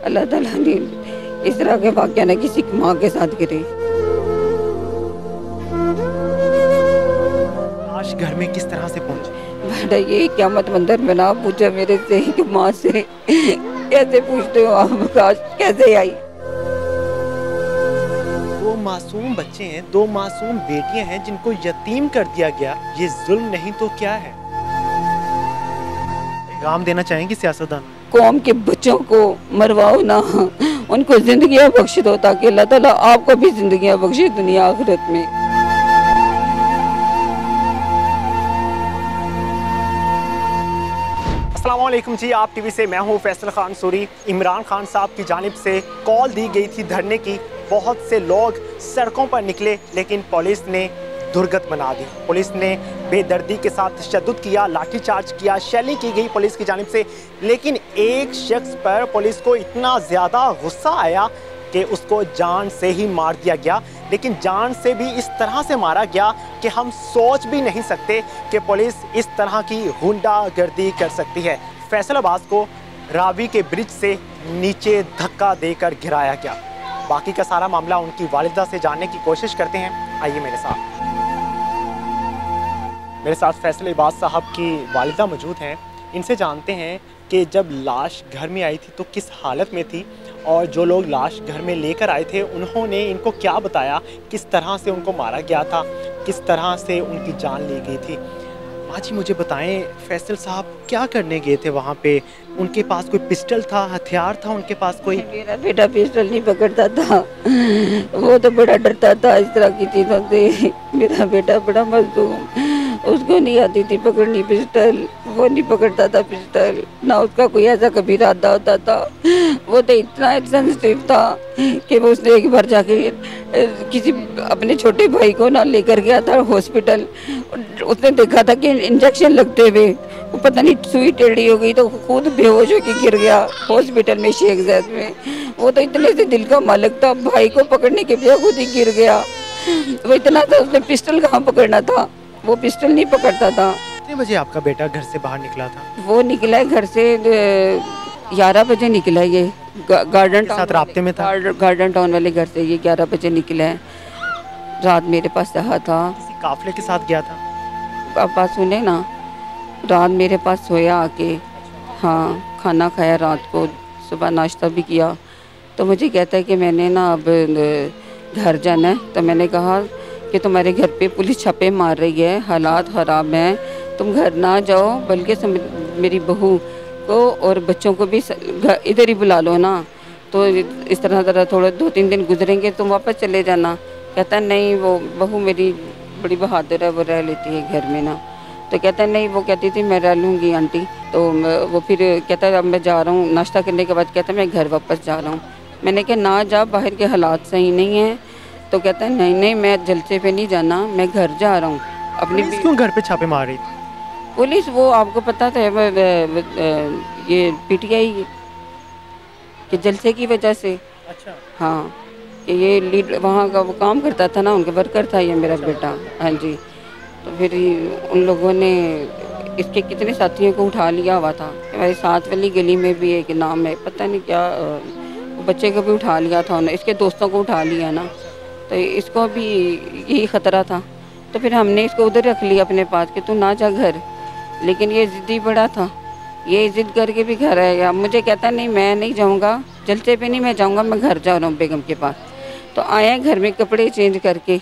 अल्लाह ताला ने इस तरह के वाक़या ना किसी माँ के साथ गिरे। लाश घर में किस तरह से पहुंची? बेटा ये क़यामत मंदिर में ना पूछा मेरे से कि माँ से कैसे पूछते हो आप लाश कैसे आई। दो मासूम बच्चे हैं, दो मासूम बेटियां हैं जिनको यतीम कर दिया गया। ये जुल्म नहीं तो क्या है? पैगाम देना चाहेंगे सियासतदान? कौम के बच्चों को मरवाओ ना, उनको जिंदगियां बख्श दो ताकि अल्लाह ताला आपको भी जिंदगियां बख्शे दुनिया आखिरत में। अस्सलामुअलैकुम जी, आप टीवी से मैं हूं फैसल खान सूरी। इमरान खान साहब की जानिब से कॉल दी गई थी धरने की। बहुत से लोग सड़कों पर निकले लेकिन पुलिस ने दुर्गत बना दी। पुलिस ने बेदर्दी के साथ तशद्दुद किया, लाठीचार्ज किया, शैली की गई पुलिस की जानिब से। लेकिन एक शख्स पर पुलिस को इतना ज़्यादा गुस्सा आया कि उसको जान से ही मार दिया गया। लेकिन जान से भी इस तरह से मारा गया कि हम सोच भी नहीं सकते कि पुलिस इस तरह की गुंडागर्दी कर सकती है। फैसल अब्बास को रावी के ब्रिज से नीचे धक्का देकर गिराया गया। बाकी का सारा मामला उनकी वालिदा से जानने की कोशिश करते हैं। आइए मेरे साथ फैसल अब्बास साहब की वालिदा मौजूद हैं। इनसे जानते हैं कि जब लाश घर में आई थी तो किस हालत में थी, और जो लोग लाश घर में लेकर आए थे उन्होंने इनको क्या बताया, किस तरह से उनको मारा गया था, किस तरह से उनकी जान ली गई थी। माँ जी मुझे बताएं, फैसल साहब क्या करने गए थे वहाँ पे? उनके पास कोई पिस्टल था, हथियार था उनके पास कोई? मेरा बेटा पिस्टल नहीं पकड़ता था, वो तो बड़ा डरता था इस तरह की चीज़ों से। मेरा बेटा बड़ा मजलूम, उसको नहीं आती थी पकड़नी पिस्टल, वो नहीं पकड़ता था पिस्टल, ना उसका कोई ऐसा कभी इरादा होता था। वो तो इतना सेंसिटिव था कि वो उसने एक बार जाके किसी अपने छोटे भाई को ना लेकर गया था हॉस्पिटल। उसने देखा था कि इंजेक्शन लगते हुए वो पता नहीं सुई टेढ़ी हो गई तो खुद बेहोश होकर गिर गया हॉस्पिटल में शेख ज़ैद में। वो तो इतने से दिल का मालिक था, भाई को पकड़ने के बजाय खुद ही गिर गया। वो इतना था, उसने पिस्टल कहाँ पकड़ना था, वो पिस्टल नहीं पकड़ता था। कितने बजे आपका बेटा घर से बाहर निकला था? वो निकला है घर से 11 बजे निकला। ये गार्डन साथ राब्ते में था? गार्डन टाउन वाले घर से ये 11 बजे निकला है। रात मेरे पास रहा था। किसी काफले के साथ गया था? पापा सुने ना, रात मेरे पास सोया आके। हाँ, खाना खाया रात को, सुबह नाश्ता भी किया। तो मुझे कहता है कि मैंने ना अब घर जाना है। तो मैंने कहा कि तुम्हारे घर पे पुलिस छापे मार रही है, हालात ख़राब हैं, तुम घर ना जाओ, बल्कि मेरी बहू को और बच्चों को भी इधर ही बुला लो ना। तो इस तरह थोड़े 2-3 दिन गुजरेंगे, तुम वापस चले जाना। कहता नहीं, वो बहू मेरी बड़ी बहादुर है, वो रह लेती है घर में ना। तो कहता नहीं, वो कहती थी मैं रह लूँगी आंटी। तो वो फिर कहता अब मैं जा रहा हूँ। नाश्ता करने के बाद कहता मैं घर वापस जा रहा हूँ। मैंने कहा ना जा, बाहर के हालात सही नहीं हैं। तो कहता है नहीं नहीं, मैं जलसे पे नहीं जाना, मैं घर जा रहा हूँ। अपनी क्यों घर पे छापे मार रही थी पुलिस? वो आपको पता था ये पीटीआई के जलसे की वजह से। अच्छा। हाँ, कि ये लीड वहाँ का वो काम करता था ना, उनका वर्कर था ये मेरा बेटा। हाँ जी। तो फिर उन लोगों ने इसके कितने साथियों को उठा लिया हुआ था। हमारे साथ वाली गली में भी एक नाम है, पता नहीं क्या, बच्चे को भी उठा लिया था उन्होंने, इसके दोस्तों को उठा लिया ना। तो इसको भी यही ख़तरा था। तो फिर हमने इसको उधर रख लिया अपने पास कि तू ना जा घर। लेकिन ये ज़िद्दी बड़ा था, ये ज़िद करके भी घर आएगा। मुझे कहता नहीं मैं नहीं जाऊँगा, जलसे पे नहीं मैं जाऊँगा, मैं घर जा रहा हूँ बेगम के पास। तो आया घर में कपड़े चेंज करके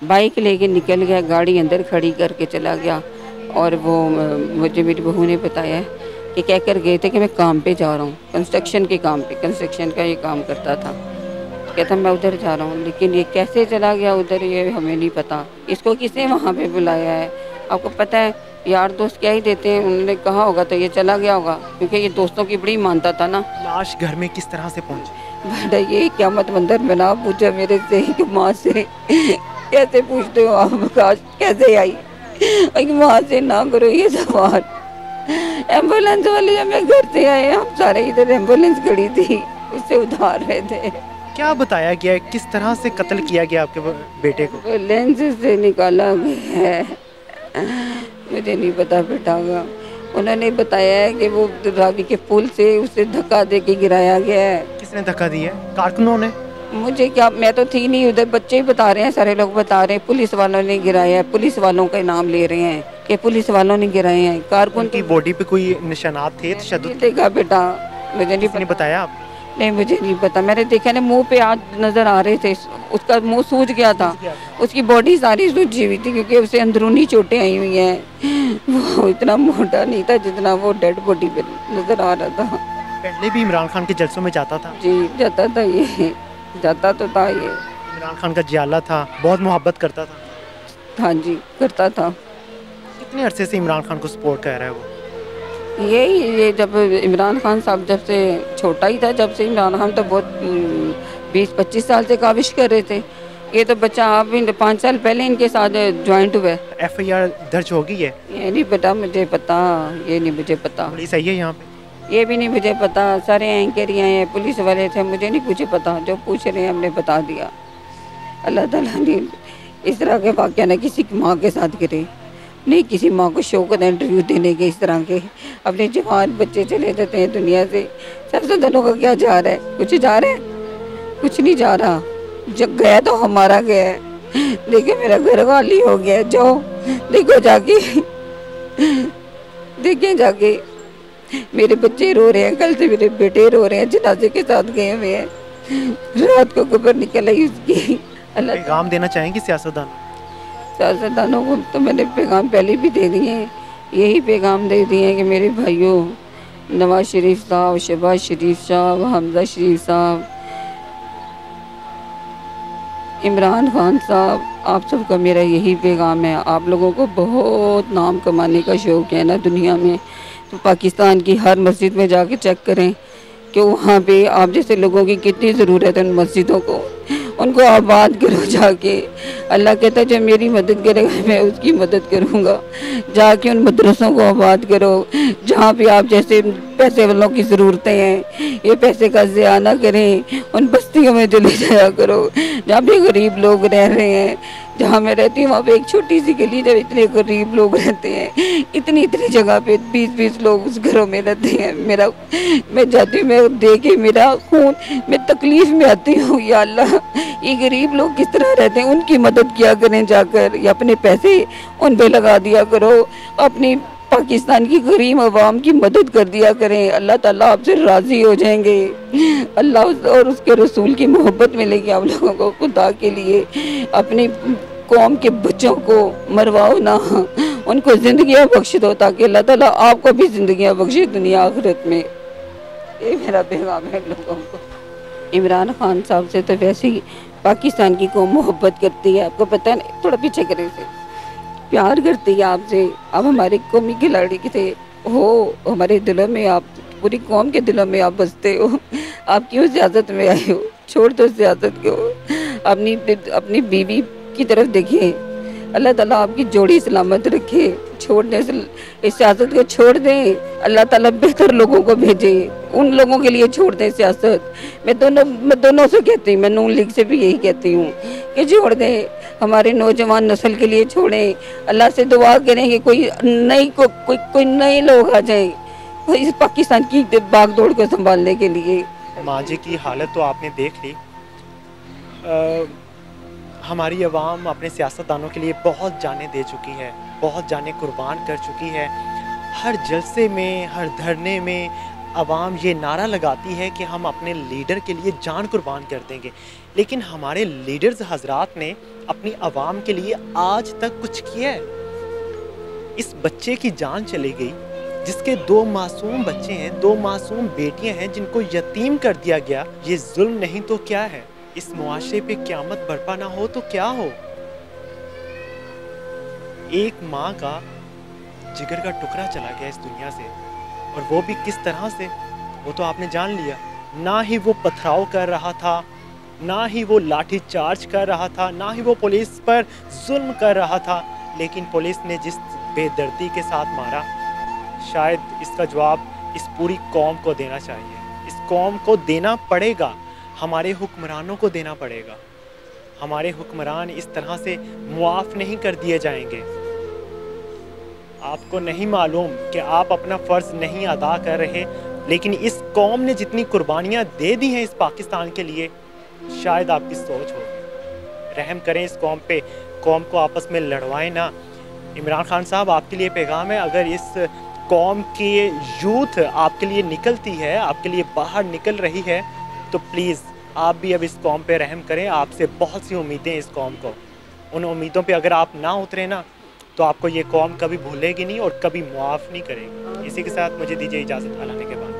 बाइक लेके निकल गया, गाड़ी अंदर खड़ी करके चला गया। और वो मुझे मेरी बहू ने बताया कि कह कर गए थे कि मैं काम पे जा रहा हूँ, कंस्ट्रक्शन के काम पे, कंस्ट्रक्शन का ये काम करता था। कहता मैं उधर जा रहा हूँ, लेकिन ये कैसे चला गया उधर ये हमें नहीं पता। इसको किसने वहाँ पे बुलाया है? आपको पता है यार दोस्त क्या ही देते हैं, उन्होंने कहा होगा तो ये चला गया होगा, क्योंकि ये दोस्तों की बड़ी मानता था ना। लाश घर में किस तरह से पहुंची? बेटा ये क़यामत मंदिर में ना पूछा मेरे से कि माँ से कैसे पूछते हो आप लाश कैसे आई। माँ से ना करो ये सवाल। एम्बुलेंस वाले जब मैं घर से आए, हम सारे इधर एम्बुलेंस खड़ी थी, उससे उधार रहे थे। क्या बताया गया है, किस तरह से कत्ल किया गया आपके बेटे को? लेंस से निकाला गया है, मुझे नहीं पता बेटा का। उन्होंने बताया है कि वो रावी के पुल से उसे धक्का दे के गिराया गया है। किसने धक्का दिया? कारकुनों ने? मुझे क्या, मैं तो थी नहीं उधर, बच्चे ही बता रहे हैं, सारे लोग बता रहे हैं पुलिस वालों ने गिराया है, पुलिस वालों का नाम ले रहे हैं कि पुलिस वालों ने गिराए हैं। कारकुन उनकी बॉडी पे कोई निशानात थे? तशद्दुद देखा बेटा, मुझे नहीं किसने पता। बताया आप? नहीं मुझे नहीं पता, मैंने देखा ना मुंह पे आज नजर आ रहे थे, उसका मुंह सूज गया था, उसकी बॉडी सारी सूजी हुई थी क्योंकि उसे अंदरूनी चोटें आई हुई हैं। वो इतना मोटा नहीं था जितना वो डेड बॉडी पे नजर आ रहा था। पहले भी इमरान खान के जलसों में जाता था? जी जाता था, ये जाता तो था ये। इमरान खान का जियाला था, बहुत मोहब्बत करता था। हाँ जी करता था। कितने अरसे से इमरान खान को सपोर्ट कर रहा है वो? ये जब इमरान खान साहब जब से छोटा ही था, जब से इमरान खान तो बहुत 20-25 साल से काविश कर रहे थे। ये तो बच्चा आप 5 साल पहले इनके साथ ज्वाइंट हुआ। FIR दर्ज हो गई है? ये नहीं बेटा मुझे पता, ये नहीं मुझे पता, पुलिस आई है यहाँ पे? ये भी नहीं मुझे पता। सारे एंकर हैं, पुलिस वाले थे, मुझे नहीं कुछ पता। जो पूछ रहे हैं हमने बता दिया। अल्लाह ताला ने इस तरह के वाक़या ना किसी की माँ के साथ करे, नहीं किसी माँ को शौक होता है इंटरव्यू देने के। इस तरह के अपने जवान बच्चे चले जाते हैं दुनिया से। सियासतदानों का क्या जा रहा है? कुछ जा रहा है? कुछ नहीं जा रहा। जब गया तो हमारा गया है। देखिए मेरा घर खाली हो गया है, जाओ देखो जाके, देखिए जाके। मेरे बच्चे रो रहे हैं, कल से मेरे बेटे रो रहे हैं, जनाजे के साथ गए हुए हैं। रात को खबर निकल आई उसकी। अल्लाह पैगाम देना चाहेंगे सियासतदान? सियासतदानों को तो मैंने पैगाम पहले भी दे दिए हैं, यही पैगाम दे दिए हैं कि मेरे भाइयों, नवाज शरीफ साहब, शहबाज शरीफ साहब, हमजा शरीफ साहब, इमरान खान साहब, आप सबका मेरा यही पैगाम है। आप लोगों को बहुत नाम कमाने का शौक़ है ना दुनिया में, तो पाकिस्तान की हर मस्जिद में जाके चेक करें कि वहाँ पे आप जैसे लोगों की कितनी ज़रूरत है। उन मस्जिदों को, उनको आबाद करो जाके। अल्लाह कहता है जो मेरी मदद करेगा मैं उसकी मदद करूँगा। जाके उन मदरसों को आबाद करो जहाँ पे आप जैसे पैसे वालों की ज़रूरतें हैं, ये पैसे का ज़िया ना करें। उन बस्तियों में चले जाया करो जहाँ पे गरीब लोग रह रहे हैं। जहाँ मैं रहती हूँ वहाँ पे एक छोटी सी गली, जब इतने गरीब लोग रहते हैं, इतनी जगह पे 20-20 लोग उस घरों में रहते हैं। मैं जाती हूँ, मैं देखे मेरा खून, मैं तकलीफ में आती हूँ। या अल्लाह, ये गरीब लोग किस तरह रहते हैं, उनकी मदद किया करें जाकर, या अपने पैसे उन पे लगा दिया करो, अपनी पाकिस्तान की गरीब अवाम की मदद कर दिया करें। अल्लाह ताला आपसे राज़ी हो जाएंगे। अल्लाह और उसके रसूल की मोहब्बत मिलेगी आप लोगों को। खुदा के लिए अपनी कौम के बच्चों को मरवाओ ना, उनको ज़िंदगियाँ बख्श दो ताकि अल्लाह ताला आपको भी ज़िंदगियाँ बख्शे दुनिया आखिरत में। ये मेरा पैगाम है लोगों को। इमरान खान साहब से तो वैसे ही पाकिस्तान की कौम मोहब्बत करती है, आपको पता है ना, थोड़ा पीछे करे से प्यार करती है आपसे। आप हमारे कौमी खिलाड़ी थे हो, हमारे दिलों में आप, पूरी कौम के दिलों में आप बसते हो। आप क्यों सियासत में आए हो? छोड़ दो सियासत को, अपनी बीवी की तरफ देखिए। अल्लाह ताला आपकी जोड़ी सलामत रखे। छोड़ने से इस सियासत को छोड़ दें, अल्लाह ताला बेहतर लोगों को भेजे, उन लोगों के लिए छोड़ दें सियासत। मैं दोनों से कहती हूँ, मैं नून लीग से भी यही कहती हूँ कि छोड़ दें, हमारे नौजवान नस्ल के लिए छोड़ें। अल्लाह से दुआ करें कि कोई नए लोग आ जाएं इस पाकिस्तान की बागडोर को संभालने के लिए। माँ जी की हालत तो आपने देख ली। हमारी आवाम अपने सियासतदानों के लिए बहुत जानें दे चुकी है, बहुत जानें कुर्बान कर चुकी है। हर जलसे में, हर धरने में आवाम ये नारा लगाती है कि हम अपने लीडर के लिए जान कुर्बान कर देंगे, लेकिन हमारे लीडर्स हजरात ने अपनी आवाम के लिए आज तक कुछ किया है? इस बच्चे की जान चली गई, जिसके 2 मासूम बच्चे हैं, 2 मासूम बेटियां हैं जिनको यतीम कर दिया गया। ये जुल्म नहीं तो क्या है? इस मुआशरे पे क़यामत बर्पा ना हो तो क्या हो? एक माँ का जिगर का टुकड़ा चला गया इस दुनिया से, और वो भी किस तरह से, वो तो आपने जान लिया। ना ही वो पथराव कर रहा था, ना ही वो लाठी चार्ज कर रहा था, ना ही वो पुलिस पर जुल्म कर रहा था, लेकिन पुलिस ने जिस बेदर्दी के साथ मारा, शायद इसका जवाब इस पूरी कौम को देना चाहिए। इस कौम को देना पड़ेगा, हमारे हुक्मरानों को देना पड़ेगा। हमारे हुक्मरान इस तरह से मुआफ़ नहीं कर दिए जाएंगे। आपको नहीं मालूम कि आप अपना फ़र्ज़ नहीं अदा कर रहे, लेकिन इस कौम ने जितनी कुर्बानियाँ दे दी हैं इस पाकिस्तान के लिए, शायद आपकी सोच हो। रहम करें इस कौम पे, कौम को आपस में लड़वाएं ना। इमरान खान साहब, आपके लिए पैगाम है, अगर इस कौम की यूथ आपके लिए निकलती है, आपके लिए बाहर निकल रही है, तो प्लीज़ आप भी अब इस कौम पे रहम करें। आपसे बहुत सी उम्मीदें इस कौम को, उन उम्मीदों पे अगर आप ना उतरे ना, तो आपको ये कौम कभी भूलेगी नहीं और कभी मुआफ़ नहीं करेगी। इसी के साथ मुझे दीजिए इजाज़त, अल्लाह के बाद।